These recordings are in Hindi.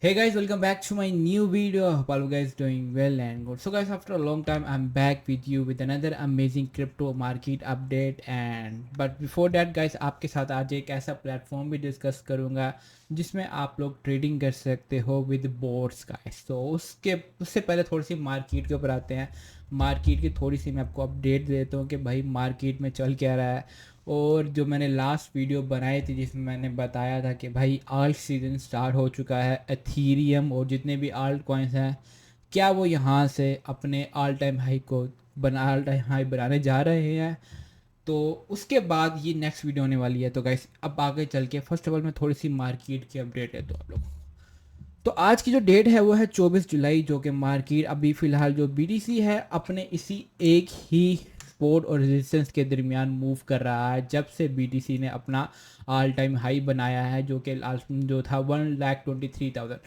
Hey guys, welcome back to my new video. Hope all you guys doing well and good. So guys, after a long time, I'm back with you with another amazing crypto market update. And but before that, guys, आपके साथ आज एक ऐसा प्लेटफॉर्म भी डिस्कस करूँगा जिसमें आप लोग ट्रेडिंग कर सकते हो विद बोट्स गाइस. तो उससे पहले थोड़ी सी मार्केट के ऊपर आते हैं. मार्केट की थोड़ी सी मैं आपको अपडेट देता हूँ कि भाई मार्केट में चल क्या रहा है. और जो मैंने लास्ट वीडियो बनाई थी जिसमें मैंने बताया था कि भाई आल्ट सीजन स्टार्ट हो चुका है. एथीरियम और जितने भी आल्ट कॉइन्स हैं, क्या वो यहाँ से अपने ऑल टाइम हाई को ऑल टाइम हाई बनाने जा रहे हैं. तो उसके बाद ये नेक्स्ट वीडियो होने वाली है. तो गाइस अब आगे चल के फर्स्ट ऑफ ऑल मैं थोड़ी सी मार्केट की अपडेट है तो आप लोग. तो आज की जो डेट है वो है 24 जुलाई, जो कि मार्केट अभी फ़िलहाल जो बीटीसी है अपने इसी एक ही सपोर्ट और रेजिस्टेंस के दरमियान मूव कर रहा है जब से बीटीसी ने अपना ऑल टाइम हाई बनाया है, जो कि जो था 1,23,000.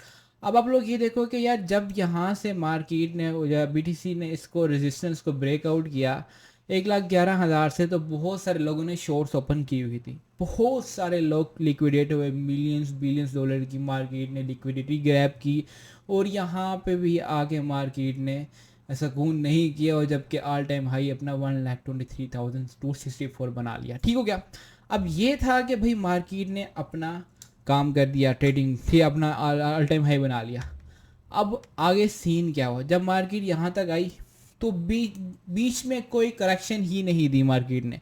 अब आप लोग ये देखो कि यार जब यहाँ से मार्केट ने या बीटीसी ने इसको रेजिस्टेंस को ब्रेकआउट किया 1,11,000 से, तो बहुत सारे लोगों ने शॉर्ट्स ओपन की हुई थी. बहुत सारे लोग लिक्विडेट हुए, मिलियंस बिलियंस डॉलर की मार्केट ने लिक्विडिटी ग्रैब की. और यहाँ पे भी आके मार्केट ने सुकून नहीं किया, और जबकि ऑल टाइम हाई अपना 1,23,264 बना लिया. ठीक हो गया. अब ये था कि भाई मार्केट ने अपना काम कर दिया, ट्रेडिंग थी, अपना ऑल टाइम हाई बना लिया. अब आगे सीन क्या हुआ जब मार्केट यहाँ तक आई, तो बीच में कोई करेक्शन ही नहीं दी मार्केट ने.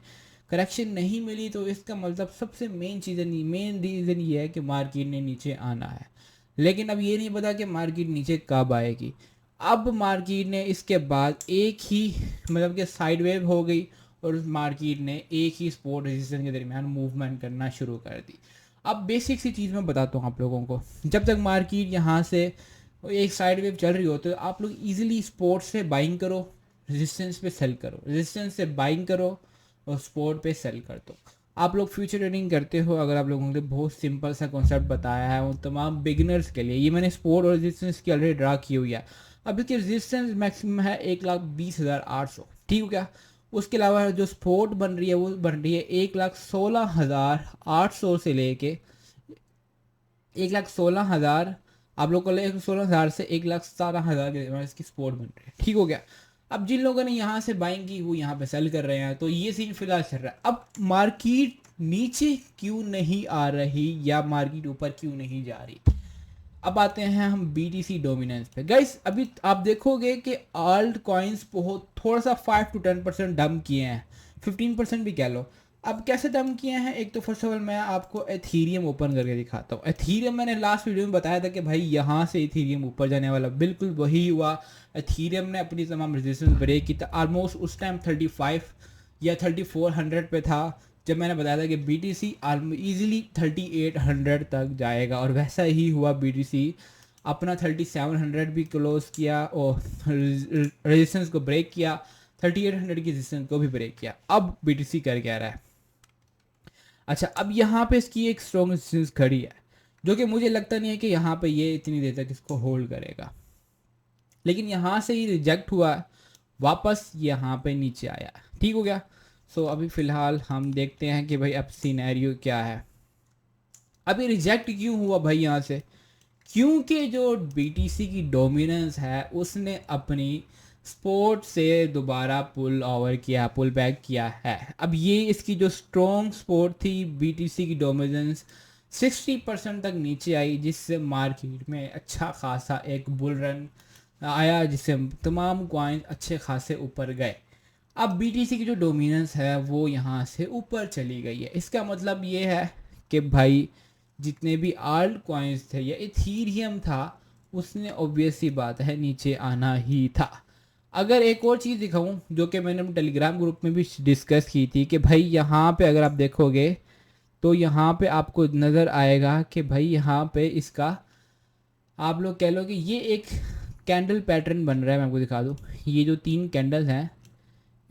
करेक्शन नहीं मिली तो इसका मतलब सबसे मेन रीज़न ये है कि मार्केट ने नीचे आना है. लेकिन अब ये नहीं पता कि मार्केट नीचे कब आएगी. अब मार्केट ने इसके बाद एक ही मतलब कि साइड वेव हो गई, और मार्केट ने एक ही सपोर्ट रेजिस्टेंस के दरमियान मूवमेंट करना शुरू कर दी. अब बेसिक सी चीज़ मैं बताता हूँ आप लोगों को. जब तक मार्केट यहाँ से एक साइड वेव चल रही हो तो आप लोग इजीली सपोर्ट से बाइंग करो, रेजिस्टेंस पे सेल करो, रेजिस्टेंस से बाइंग करो और सपोर्ट पे सेल कर दो. आप लोग फ्यूचर ट्रेडिंग करते हो, अगर आप लोगों ने बहुत सिंपल सा कॉन्सेप्ट बताया है उन तमाम बिगिनर्स के लिए. ये मैंने सपोर्ट और रेजिस्टेंस की ऑलरेडी ड्रा की हुई है. अब इसकी रेजिस्टेंस मैक्सिमम है 1,20,800. ठीक हो गया. उसके अलावा जो सपोर्ट बन रही है वो बन रही है 1,16,800 से लेके 1,16,000. आप लोग को 1,16,000 से 1,17,000 के बीच इसकी सपोर्ट बन रही है. ठीक हो गया. अब जिन लोगों ने यहाँ से बाइंग की वो यहाँ पे सेल कर रहे हैं, तो ये सीन फिलहाल चल रहा है. अब मार्केट नीचे क्यों नहीं आ रही या मार्केट ऊपर क्यों नहीं जा रही. अब आते हैं हम बीटीसी डोमिनेंस पे. गाइस अभी आप देखोगे कि ऑल्ट कॉइन्स बहुत थोड़ा सा 5 to 10% डंप किए हैं, 15% भी कह लो. अब कैसे डंप किए हैं, एक तो फर्स्ट ऑफ ऑल मैं आपको एथीरियम ओपन करके दिखाता हूँ. एथीरियम मैंने लास्ट वीडियो में बताया था कि भाई यहाँ से एथीरियम ऊपर जाने वाला, बिल्कुल वही हुआ. एथीरियम ने अपनी तमाम रेजिस्टेंस ब्रेक की था. ऑलमोस्ट उस टाइम 35 या 3,400 पे था जब मैंने बताया था कि बी टी सी ईजिली 3,800 तक जाएगा, और वैसा ही हुआ. बी टी सी अपना 3,700 भी क्लोज किया और रेजिस्टेंस को ब्रेक किया, 3,800 की रेजिस्टेंस को भी ब्रेक किया. अब बी टी सी कर क्या रहा है. अच्छा, अब यहाँ पे इसकी एक स्ट्रॉन्ग रेजिस्टेंस खड़ी है, जो कि मुझे लगता नहीं है कि यहाँ पे ये इतनी देर तक इसको होल्ड करेगा. लेकिन यहाँ से ही रिजेक्ट हुआ, वापस यहाँ पे नीचे आया. ठीक हो गया. सो अभी फ़िलहाल हम देखते हैं कि भाई अब सिनेरियो क्या है. अभी रिजेक्ट क्यों हुआ भाई यहाँ से, क्योंकि जो बीटीसी की डोमिनेंस है उसने अपनी स्पोर्ट से दोबारा पुल ओवर किया, पुल बैक किया है. अब ये इसकी जो स्ट्रॉन्ग स्पोर्ट थी बीटीसी की डोमिनेंस 60% तक नीचे आई, जिससे मार्केट में अच्छा खासा एक बुल रन आया, जिससे तमाम कॉइन अच्छे खासे ऊपर गए. अब बीटीसी की जो डोमिनेंस है वो यहाँ से ऊपर चली गई है. इसका मतलब ये है कि भाई जितने भी आल्ट कॉइन्स थे या इथीरियम था, उसने ऑब्वियस सी बात है नीचे आना ही था. अगर एक और चीज़ दिखाऊं जो कि मैंने अपने टेलीग्राम ग्रुप में भी डिस्कस की थी कि भाई यहाँ पे अगर आप देखोगे तो यहाँ पे आपको नज़र आएगा कि भाई यहाँ पे इसका आप लोग कह लो कि ये एक कैंडल पैटर्न बन रहा है. मैं आपको दिखा दूँ, ये जो 3 कैंडल्स हैं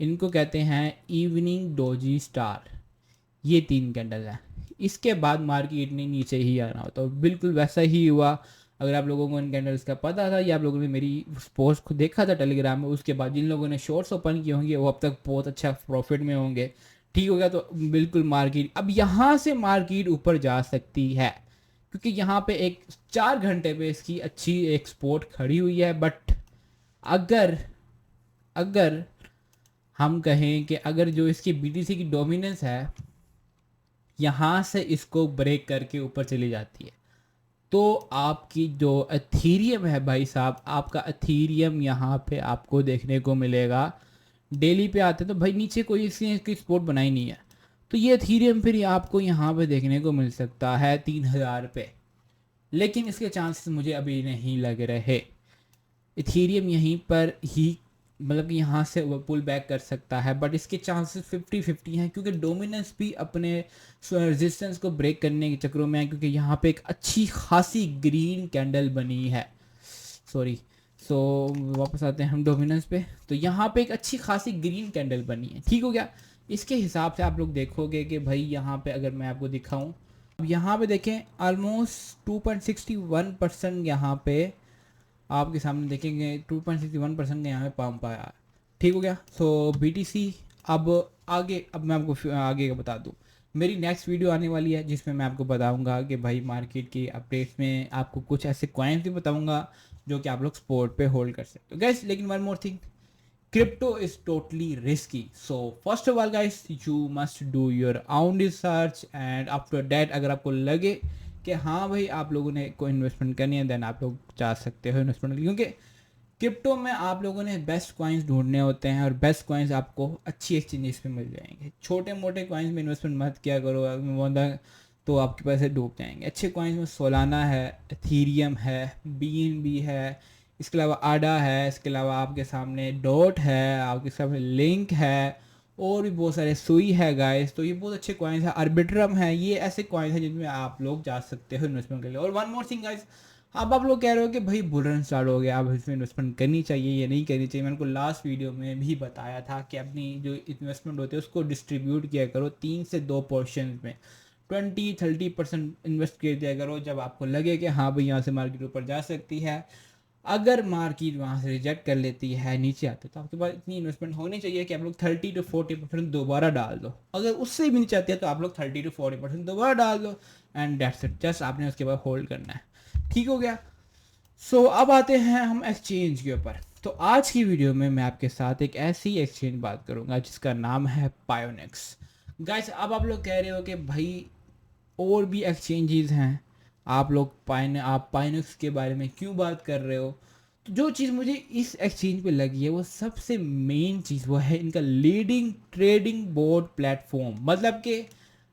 इनको कहते हैं इवनिंग डोजी स्टार. ये 3 कैंडल हैं. इसके बाद मार्केट ने नीचे ही आना होता, तो बिल्कुल वैसा ही हुआ. अगर आप लोगों को इन कैंडल्स का पता था या आप लोगों ने मेरी पोस्ट को देखा था टेलीग्राम में, उसके बाद जिन लोगों ने शॉर्ट्स ओपन किए होंगे वो अब तक बहुत अच्छा प्रॉफिट में होंगे. ठीक हो गया. तो बिल्कुल मार्केट अब यहाँ से मार्केट ऊपर जा सकती है. क्योंकि यहाँ पे एक 4 घंटे पे इसकी अच्छी एक सपोर्ट खड़ी हुई है। बट अगर अगर हम कहें कि अगर जो इसकी बीटीसी की डोमिनेंस है यहाँ से इसको ब्रेक करके ऊपर चली जाती है, तो आपकी जो एथीरियम है भाई साहब, आपका एथीरियम यहाँ पे आपको देखने को मिलेगा। डेली पे आते तो भाई नीचे कोई इसकी सपोर्ट बनाई नहीं है, तो ये एथीरियम फिर आपको यहाँ पे देखने को मिल सकता है 3000 पे। लेकिन इसके चांसेस मुझे अभी नहीं लग रहे। इथीरियम यहीं पर ही मतलब कि यहाँ से पुल बैक कर सकता है, बट इसके चांसेस 50-50 हैं, क्योंकि डोमिनेंस भी अपने रेजिस्टेंस को ब्रेक करने के चक्करों में है, क्योंकि यहाँ पे एक अच्छी खासी ग्रीन कैंडल बनी है। सॉरी, सो वापस आते हैं हम डोमिनेंस पे। तो यहाँ पे एक अच्छी खासी ग्रीन कैंडल बनी है, ठीक हो गया। इसके हिसाब से आप लोग देखोगे कि भाई यहाँ पे अगर मैं आपको दिखाऊं, अब यहाँ पे देखें ऑलमोस्ट 2.61% यहाँ पे आपके सामने देखेंगे 2.61% का यहाँ पे पंप आया, ठीक हो गया। सो BTC अब आगे, अब मैं आपको आगे का बता दूँ। मेरी नेक्स्ट वीडियो आने वाली है जिसमें मैं आपको बताऊंगा कि भाई मार्केट की अपडेट्स में आपको कुछ ऐसे कॉइन्स भी बताऊंगा जो कि आप लोग स्पोर्ट पे होल्ड कर सकते हो गाइस। लेकिन one more thing, crypto is totally risky, so first of all guys you must do your own research, and after that अगर आपको लगे कि हाँ भाई आप लोगों ने कोई इन्वेस्टमेंट करनी है, देन आप लोग जा सकते हो इन्वेस्टमेंट, क्योंकि क्रिप्टो में आप लोगों ने बेस्ट कॉइन्स ढूंढने होते हैं और बेस्ट कॉइन्स आपको अच्छी एक्सचेंजेस पे मिल जाएंगे। छोटे मोटे कॉइन्स में इन्वेस्टमेंट मत किया करो, वरना तो आपके पैसे डूब जाएंगे। अच्छे कॉइन्स में सोलाना है, एथीरियम है, BNB है, इसके अलावा आडा है, इसके अलावा आपके सामने डॉट है, आपके सामने लिंक है, और भी बहुत सारे सुई है गाइस। तो ये बहुत अच्छे कॉइन्स है, आर्बिट्रम है, ये ऐसे कॉइन्स हैं जिनमें आप लोग जा सकते हो इन्वेस्टमेंट के लिए। और वन मोर थिंग गाइस, अब आप लोग कह रहे हो कि भाई बुल रन स्टार्ट हो गया, अब इसमें इन्वेस्टमेंट करनी चाहिए या नहीं करनी चाहिए। मैंने को लास्ट वीडियो में भी बताया था कि अपनी जो इन्वेस्टमेंट होती है उसको डिस्ट्रीब्यूट किया करो 3 से 2 पोर्शन में, 20-30% इन्वेस्ट कर दिया करो जब आपको लगे कि हाँ भाई यहाँ से मार्केट ऊपर जा सकती है। अगर मार्केट वहाँ से रिजेक्ट कर लेती है, नीचे आते, तो आपके पास इतनी इन्वेस्टमेंट होनी चाहिए कि आप लोग 30-40% दोबारा डाल दो। अगर उससे भी नहीं चाहते तो आप लोग 30-40% दोबारा डाल दो, एंड दैट्स इट, जस्ट आपने उसके बाद होल्ड करना है, ठीक हो गया। सो अब आते हैं हम एक्सचेंज के ऊपर। तो आज की वीडियो में मैं आपके साथ एक ऐसी एक्सचेंज बात करूंगा जिसका नाम है पायोनिक्स। गाइस अब आप लोग कह रहे हो कि भाई और भी एक्सचेंजेस हैं, आप पायोनिक्स के बारे में क्यों बात कर रहे हो। तो जो चीज़ मुझे इस एक्सचेंज पे लगी है वो सबसे मेन चीज़ वो है इनका लीडिंग ट्रेडिंग बोर्ड प्लेटफॉर्म। मतलब कि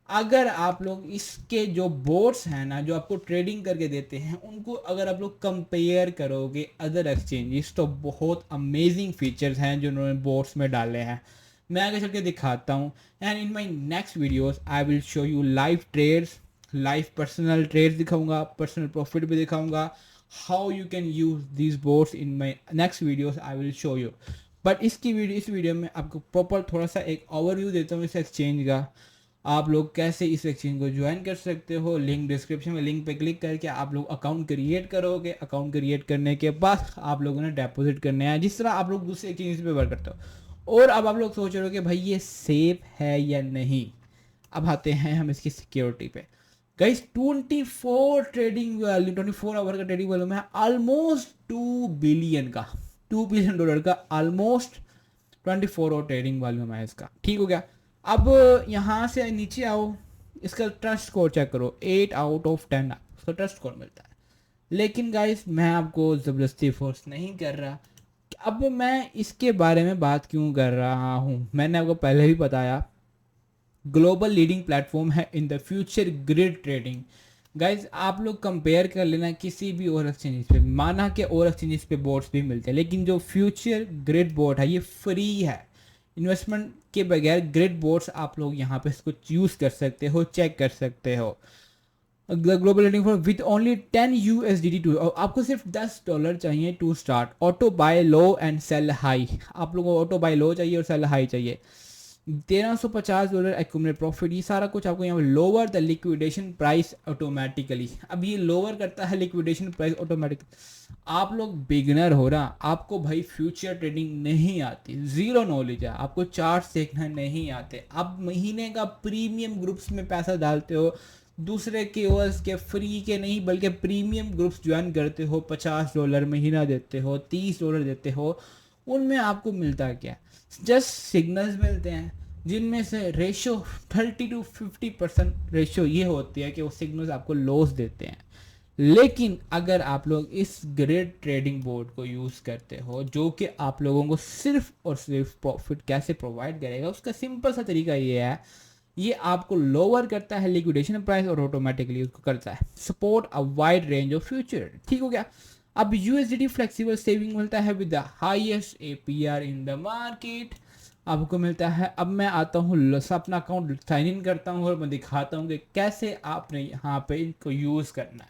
अगर आप लोग इसके जो बोर्ड्स हैं ना, जो आपको ट्रेडिंग करके देते हैं, उनको अगर आप लोग कंपेयर करोगे अदर एक्सचेंजेस, तो बहुत अमेजिंग फीचर्स हैं जो उन्होंने बोर्ड्स में डाले हैं। मैं आगे चल के दिखाता हूँ, and in my next videos I will show you live trades, live personal trades दिखाऊंगा, पर्सनल प्रॉफिट भी दिखाऊंगा, how you can use this boards in my next videos I will show you. But इस वीडियो में आपको प्रॉपर थोड़ा सा एक ओवरव्यू देता हूँ इस एक्सचेंज का, आप लोग कैसे इस एक्सचेंज को ज्वाइन कर सकते हो। लिंक डिस्क्रिप्शन में, लिंक पे क्लिक करके आप लोग अकाउंट क्रिएट करोगे। अकाउंट क्रिएट करने के बाद आप लोगों ने डिपॉजिट करने हैं, जिस तरह आप लोग दूसरे एक्सचेंज पे वर्क करते हो। और अब आप लोग सोच रहे हो कि भाई ये सेफ है या नहीं। अब आते हैं हम इसकी सिक्योरिटी पे। गाइस 24 आवर का ट्रेडिंग वॉल्यूम है, ऑलमोस्ट $2 बिलियन का ऑलमोस्ट 24 आवर ट्रेडिंग वॉल्यूम है इसका, ठीक हो गया। अब यहाँ से नीचे आओ, इसका ट्रस्ट स्कोर चेक करो, 8 आउट ऑफ 10 उसका ट्रस्ट स्कोर मिलता है। लेकिन गाइस मैं आपको ज़बरदस्ती फोर्स नहीं कर रहा। अब मैं इसके बारे में बात क्यों कर रहा हूँ, मैंने आपको पहले भी बताया, ग्लोबल लीडिंग प्लेटफॉर्म है in the future grid trading. Guys आप लोग कंपेयर कर लेना किसी भी और एक्सचेंजेस पे, माना कि और एक्सचेंजेस पे बोर्ड्स भी मिलते हैं, लेकिन जो फ्यूचर ग्रिड बोर्ड है ये फ्री है, इन्वेस्टमेंट के बगैर ग्रिड बोर्ड्स आप लोग यहाँ पे इसको यूज़ कर सकते हो, चेक कर सकते हो। Global leading for with only 10 USDT to, और आपको सिर्फ $10 चाहिए to start. Auto buy low and sell high, आप लोगों को ऑटो बाय लो चाहिए और सेल हाई चाहिए। $1350 एक्यूमुलेट प्रॉफिट, ये सारा कुछ आपको यहाँ पे lower the liquidation price automatically. अब ये लोअर करता है लिक्विडेशन प्राइस ऑटोमेटिकली। आप लोग बिगनर हो रहा, आपको भाई फ्यूचर ट्रेडिंग नहीं आती, जीरो नॉलेज है, आपको चार्ट देखना नहीं आते, आप महीने का प्रीमियम ग्रुप्स में पैसा डालते हो दूसरे केओएस के फ्री के नहीं बल्कि प्रीमियम ग्रुप्स ज्वाइन करते हो, $50 महीना देते हो, $30 देते हो, उनमें आपको मिलता क्या? जस्ट सिग्नल्स मिलते हैं जिनमें से रेशो 30 to 50% रेशो ये होती है कि वो सिग्नल्स आपको लॉस देते हैं। लेकिन अगर आप लोग इस ग्रेड ट्रेडिंग बोर्ड को यूज़ करते हो जो कि आप लोगों को सिर्फ और सिर्फ प्रॉफिट कैसे प्रोवाइड करेगा, उसका सिंपल सा तरीका ये है, ये आपको लोअर करता है लिक्विडेशन प्राइस और ऑटोमेटिकली उसको करता है support a wide range of future. ठीक हो गया? अब यूएसडीटी फ्लेक्सिबल सेविंग मिलता है with the highest APR in the market आपको मिलता है। अब मैं आता हूँ अपना अकाउंट साइन इन करता हूँ और मैं दिखाता हूँ कि कैसे आपने यहाँ पे इनको यूज़ करना है।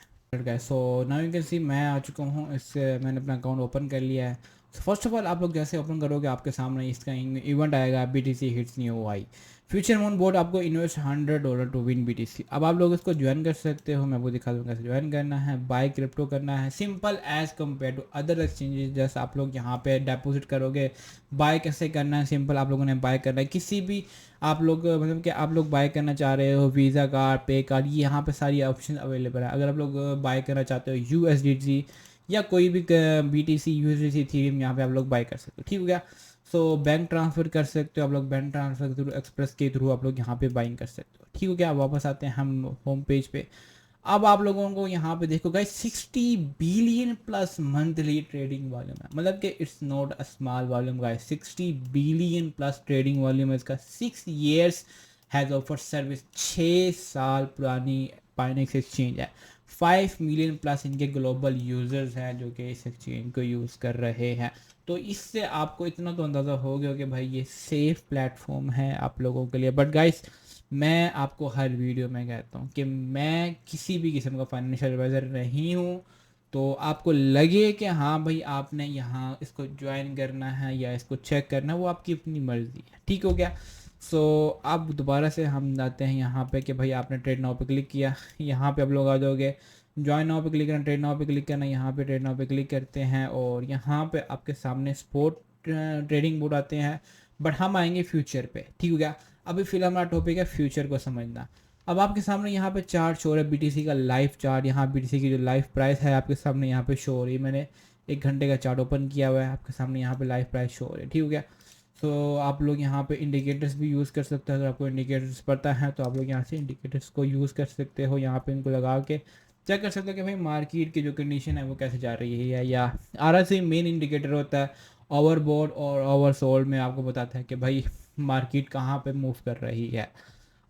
So now you can see मैं आ चुका हूँ, इससे मैंने अपना अकाउंट ओपन कर लिया है। फर्स्ट ऑफ ऑल आप लोग जैसे ओपन करोगे आपके सामने इसका इवेंट आएगा, BTC हिट्स न्यू आई फ्यूचर मून बोर्ड, आपको इन्वेस्ट $100 टू विन BTC। अब आप लोग इसको ज्वाइन कर सकते हो, मैं वो दिखा दूँगा कैसे ज्वाइन करना है। बाय क्रिप्टो करना है, simple as compare to other exchanges. जैसे आप लोग यहाँ पे डिपॉजिट करोगे, बाय कैसे करना है, सिंपल आप लोगों ने बाय करना है किसी भी आप लोग मतलब कि आप लोग बाय करना चाह रहे हो वीज़ा कार्ड, पे कार्ड, ये यहाँ पे सारी ऑप्शन अवेलेबल है। अगर आप लोग बाय करना चाहते हो USDT या कोई भी BTC USDT इथेरियम, यहाँ पे आप लोग बाय कर सकते हो। ठीक हो गया? सो बैंक ट्रांसफ़र कर सकते हो आप लोग, बैंक ट्रांसफ़र के थ्रू, एक्सप्रेस के थ्रू आप लोग यहाँ पे बाइंग कर सकते हो। ठीक हो गया? वापस आते हैं हम होम पेज पे। अब आप लोगों को यहाँ पे देखो guys 60 billion plus monthly trading volume है, मतलब कि it's not a small volume guys. 60 billion plus trading volume है इसका। 6 years हैज़ ऑफर सर्विस, 6 साल पुरानी पाइनेक्स एक्सचेंज है। 5 मिलियन प्लस इनके ग्लोबल यूज़र्स हैं जो कि इस एक्सचेंज को यूज़ कर रहे हैं। तो इससे आपको इतना तो अंदाज़ा हो गया कि भाई ये सेफ प्लेटफॉर्म है आप लोगों के लिए। बट गाइस मैं आपको हर वीडियो में कहता हूँ कि मैं किसी भी किस्म का फाइनेंशियल एडवाइज़र नहीं हूँ। तो आपको लगे कि हाँ भाई आपने यहाँ इसको ज्वाइन करना है या इसको चेक करना है, वो आपकी अपनी मर्ज़ी है। ठीक हो गया? सो अब दोबारा से हम जाते हैं यहाँ पे कि भाई आपने ट्रेड नाउ पे क्लिक किया, यहाँ पे आप लोग आ जाओगे, ज्वाइन नाउ पे क्लिक करना, ट्रेड नाउ पे क्लिक करना, यहाँ पे ट्रेड नाउ पे क्लिक करते हैं और यहाँ पे आपके सामने स्पोर्ट ट्रेडिंग बोर्ड आते हैं। बट हम आएंगे फ्यूचर पे। ठीक हो गया? अभी फिलहाल हमारा टॉपिक है फ्यूचर को समझना। अब आपके सामने यहाँ पे चार्ट शो हो रहा है, BTC का लाइव चार्ट। यहाँ BTC की जो लाइव प्राइस है आपके सामने यहाँ पे शो हो रही है। मैंने 1 घंटे का चार्ट ओपन किया हुआ है, आपके सामने यहाँ पे लाइव प्राइस शो हो रही है। ठीक हो गया? सो आप लोग यहाँ पे इंडिकेटर्स भी यूज़ कर सकते हो। अगर आपको इंडिकेटर्स पता है तो आप लोग यहाँ से इंडिकेटर्स को यूज़ कर सकते हो, यहाँ पे इनको लगा के चेक कर सकते हो कि भाई मार्केट की जो कंडीशन है वो कैसे जा रही है। या RSI मेन इंडिकेटर होता है, ओवरबॉट और ओवरसोल्ड में आपको बताता है कि भाई मार्केट कहाँ पे मूव कर रही है।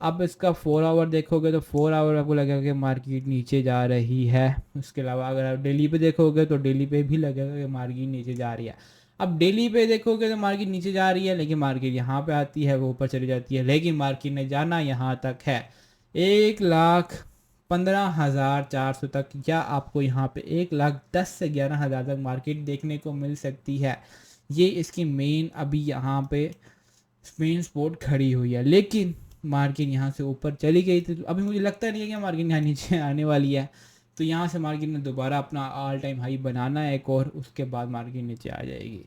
अब इसका 4 आवर देखोगे तो 4 आवर आपको लगेगा कि मार्केट नीचे जा रही है। उसके अलावा अगर आप डेली पे देखोगे तो डेली पे भी लगेगा कि मार्केट नीचे जा रही है। अब डेली पे देखोगे तो मार्केट नीचे जा रही है, लेकिन मार्केट यहाँ पे आती है, वो ऊपर चली जाती है, लेकिन मार्केट ने जाना यहाँ तक है 1,15,400 तक, या आपको यहाँ पे 1,10,000 से 11,000 तक मार्केट देखने को मिल सकती है। ये इसकी मेन अभी यहाँ पे मेन स्पॉट खड़ी हुई है, लेकिन मार्केट यहाँ से ऊपर चली गई थी। तो अभी मुझे लगता नहीं है कि मार्केट यहाँ नीचे आने वाली है। तो यहाँ से मार्केट ने दोबारा अपना ऑल टाइम हाई बनाना है एक और, उसके बाद मार्केट नीचे आ जाएगी।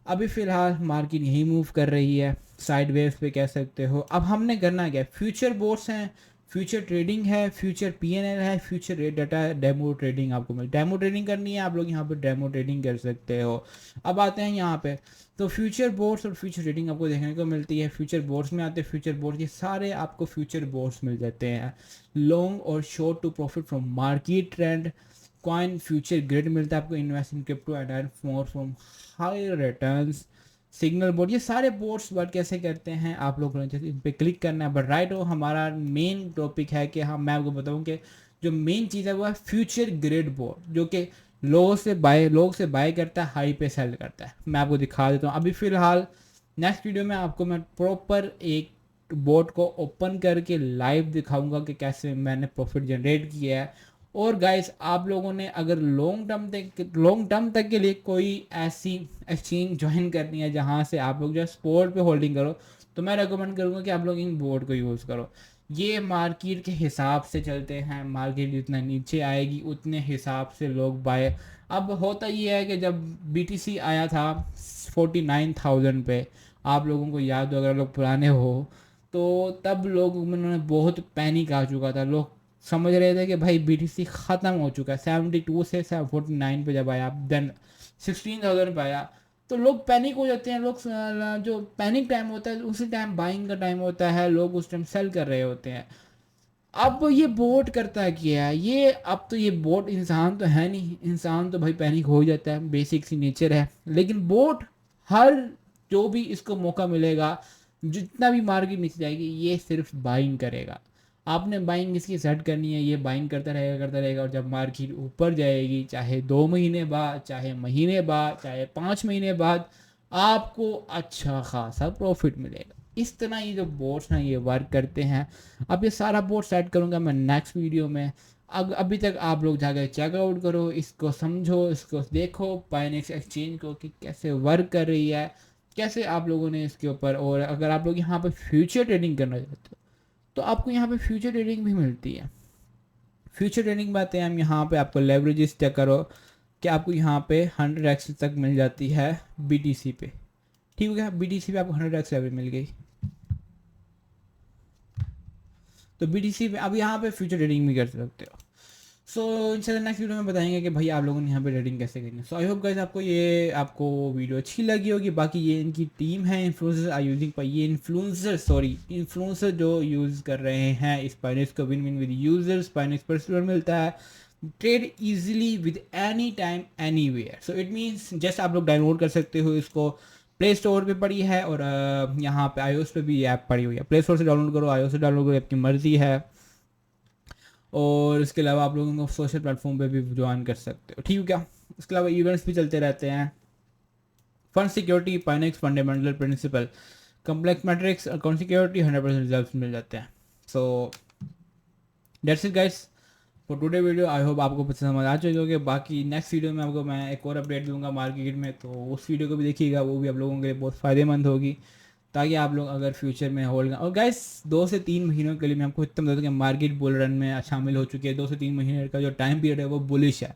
अभी फ़िलहाल मार्केट यही मूव कर रही है, साइड वेव पे कह सकते हो। अब हमने करना क्या? फ्यूचर बोर्ड्स हैं, फ्यूचर ट्रेडिंग है, फ्यूचर PNL है, future rate data, demo trading आपको मिल, डेमो ट्रेडिंग करनी है आप लोग यहाँ पे डेमो ट्रेडिंग कर सकते हो। अब आते हैं यहाँ पे, तो फ्यूचर बोर्ड्स और फ्यूचर ट्रेडिंग आपको देखने को मिलती है। फ्यूचर बोर्ड्स में आते हैं, फ्यूचर बोर्ड के सारे आपको फ्यूचर बोर्ड्स मिल जाते हैं। लॉन्ग और short to profit from market trend, coin future grid मिलता है आपको, invest in crypto and earn more from high returns, signal board. ये सारे बोर्ड्स वर्क कैसे करते हैं आप लोग इन पे क्लिक करना है। बट राइट हो हमारा मेन टॉपिक है कि हम मैं आपको बताऊं कि जो मेन चीज़ है वो है फ्यूचर ग्रिड बोर्ड, जो कि लोग से बाय करता है, हाई पे सेल करता है। मैं आपको दिखा देता हूँ। अभी फ़िलहाल नेक्स्ट वीडियो में आपको मैं प्रॉपर एक बोर्ड को ओपन करके लाइव दिखाऊंगा कि कैसे मैंने प्रॉफिट जनरेट किया है। और गाइस आप लोगों ने अगर लॉन्ग टर्म तक के लिए कोई ऐसी एक्सचेंज ज्वाइन करनी है जहां से आप लोग जो स्पोर्ट पे होल्डिंग करो, तो मैं रेकमेंड करूंगा कि आप लोग इन बोर्ड को यूज़ करो। ये मार्केट के हिसाब से चलते हैं, मार्केट जितना नीचे आएगी उतने हिसाब से लोग बाय। अब होता ये है कि जब BTC आया था 49,000 पे, आप लोगों को याद हो अगर लोग पुराने हो तो, तब लोग उन्होंने बहुत पैनिक आ चुका था, लोग समझ रहे थे कि भाई BTC ख़त्म हो चुका है, 72 से 49 पे जब आया, देन 16,000 पे आया, तो लोग पैनिक हो जाते हैं। लोग जो पैनिक टाइम होता है उसी टाइम बाइंग का टाइम होता है, लोग उस टाइम सेल कर रहे होते हैं। अब ये बोट करता है क्या है ये, अब तो ये बोट इंसान तो है नहीं, इंसान तो भाई पैनिक हो ही जाता है, बेसिक सी नेचर है। लेकिन बोट हर जो भी इसको मौका मिलेगा, जितना भी मार्केट नीचे जाएगी, ये सिर्फ बाइंग करेगा। आपने बाइंग इसकी सेट करनी है, ये बाइंग करता रहेगा, और जब मार्केट ऊपर जाएगी, चाहे 2 महीने बाद, चाहे महीने बाद, चाहे 5 महीने बाद, आपको अच्छा खासा प्रॉफिट मिलेगा। इस तरह ये जो बोट्स हैं ये वर्क करते हैं। अब ये सारा बोर्ड सेट करूँगा मैं नेक्स्ट वीडियो में। अभी तक आप लोग जाकर चेकआउट करो, इसको समझो, इसको देखो पाइनेक्स एक्सचेंज को कि कैसे वर्क कर रही है, कैसे आप लोगों ने इसके ऊपर। और अगर आप लोग यहाँ पे फ्यूचर ट्रेडिंग करना चाहते हो तो आपको यहाँ पे फ्यूचर ट्रेडिंग भी मिलती है। फ्यूचर ट्रेडिंग बातें हम यहाँ पे आपको लेवरेजेस चेक करो कि आपको यहाँ पे 100x तक मिल जाती है BTC पे। ठीक हो गया, BTC पे आपको 100x लेवरेज मिल गई। तो BTC पे अब यहाँ पे फ्यूचर ट्रेडिंग भी कर सकते हो। सो इंशाल्लाह नेक्स्ट वीडियो में बताएंगे कि भाई आप लोगों ने यहाँ पे ट्रेडिंग कैसे करनी है। सो आई होप गाइस आपको वीडियो अच्छी लगी होगी। बाकी ये इनकी टीम है, इन्फ्लुएंसर्स आर यूजिंग, पर ये इन्फ्लुएंसर जो यूज़ कर रहे हैं इस पाइनेक्स को, win win with users, Pionex पर मिलता है, trade easily with any time anywhere. So it means just आप लोग डाउनलोड कर सकते हो इसको, प्ले स्टोर पे पड़ी है, और यहाँ पे iOS पे भी ये ऐप पड़ी हुई है। प्ले स्टोर से डाउनलोड करो, iOS से डाउनलोड करो, आपकी मर्ज़ी है। और इसके अलावा आप लोगों को सोशल प्लेटफॉर्म पे भी ज्वाइन कर सकते हो। ठीक है क्या, इसके अलावा इवेंट्स भी चलते रहते हैं। फंड सिक्योरिटी, पाइनेक्स fundamental principle, complex matrix, account security, 100% result मिल जाते हैं। So that's it guys for today video. I hope आपको पसंद समझ आ चुके होंगे। बाकी नेक्स्ट वीडियो में आपको मैं एक और अपडेट दूंगा मार्केट में, तो उस वीडियो को भी देखिएगा, वो भी आप लोगों के लिए बहुत फ़ायदेमंद होगी, ताकि आप लोग अगर फ्यूचर में होल्ड। और गाइस 2 से 3 महीनों के लिए मैं आपको इतना बता दूँ कि मार्केट बुल रन में शामिल हो चुकी है। 2 से 3 महीने का जो टाइम पीरियड है वो बुलिश है,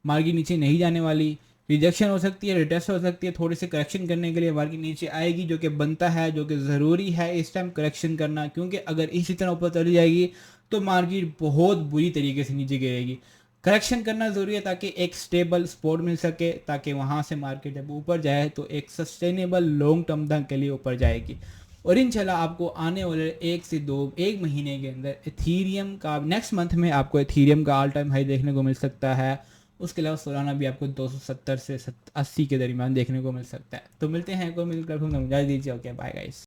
मार्केट नीचे नहीं जाने वाली। रिजेक्शन हो सकती है, रिटेस्ट हो सकती है, थोड़ी सी करेक्शन करने के लिए मार्केट नीचे आएगी, जो कि बनता है, जो कि ज़रूरी है इस टाइम करेक्शन करना, क्योंकि अगर इसी तरह ऊपर चली जाएगी तो मार्केट बहुत बुरी तरीके से नीचे गिरेगी। करेक्शन करना ज़रूरी है ताकि एक स्टेबल सपोर्ट मिल सके, ताकि वहाँ से मार्केट जब ऊपर जाए तो एक सस्टेनेबल लॉन्ग टर्म तक के लिए ऊपर जाएगी। और इंशाल्लाह आपको आने वाले 1 महीने के अंदर एथीरियम का, नेक्स्ट मंथ में आपको एथीरियम का ऑल टाइम हाई देखने को मिल सकता है। उसके अलावा सोलाना भी आपको 270 से 80 के दरमियान देखने को मिल सकता है। तो मिलते हैं, कोई मिलकर दीजिए। Okay bye guys.